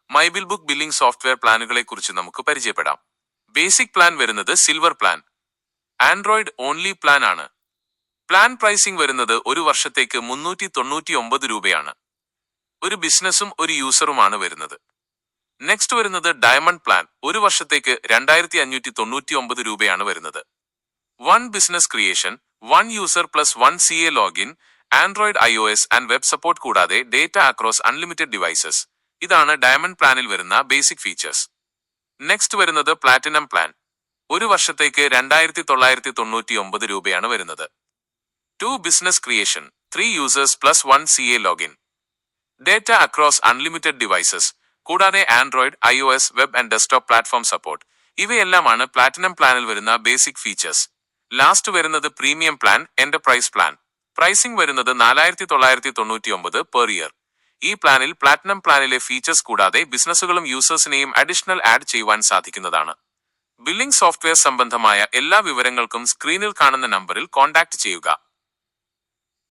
മൈബിൽ book billing software പ്ലാനുകളെ കുറിച്ച് നമുക്ക് പരിചയപ്പെടാം. ബേസിക് പ്ലാൻ വരുന്നത് silver plan, Android only plan ആണ്. പ്ലാൻ പ്രൈസിംഗ് വരുന്നത് ഒരു വർഷത്തേക്ക് 399 രൂപയാണ്. ഒരു ബിസിനസ്സും ഒരു യൂസറുമാണ് വരുന്നത്. നെക്സ്റ്റ് വരുന്നത് ഡയമണ്ട് പ്ലാൻ, ഒരു വർഷത്തേക്ക് 2599 രൂപയാണ് വരുന്നത്. 1 business creation, 1 user plus 1 CA login, android iOS and web support കൂടാതെ ഡേറ്റ അക്രോസ് അൺലിമിറ്റഡ് ഡിവൈസസ്. ഇതാണ് ഡയമണ്ട് പ്ലാനിൽ വരുന്ന ബേസിക് ഫീച്ചേഴ്സ്. നെക്സ്റ്റ് വരുന്നത് പ്ലാറ്റിനം പ്ലാൻ, ഒരു വർഷത്തേക്ക് 2999 രൂപയാണ് വരുന്നത്. 2 business creation, 3 users plus 1 CA login, data across unlimited devices കൂടാതെ android iOS web and desktop platform support. ഇവയെല്ലാമാണ് പ്ലാറ്റിനം പ്ലാനിൽ വരുന്ന ബേസിക് ഫീച്ചേഴ്സ്. ലാസ്റ്റ് വരുന്നത് premium plan, enterprise plan. Pricing വരുന്നത് 4999 പെർ ഇയർ. ഈ പ്ലാനിൽ പ്ലാറ്റിനം പ്ലാനിലെ ഫീച്ചേഴ്സ് കൂടാതെ ബിസിനസ്സുകളും യൂസേഴ്സിനെയും അഡീഷണൽ ആഡ് ചെയ്യുവാൻ സാധിക്കുന്നതാണ്. ബില്ലിംഗ് സോഫ്റ്റ്വെയർ സംബന്ധമായ എല്ലാ വിവരങ്ങൾക്കും സ്ക്രീനിൽ കാണുന്ന നമ്പറിൽ കോൺടാക്ട് ചെയ്യുക.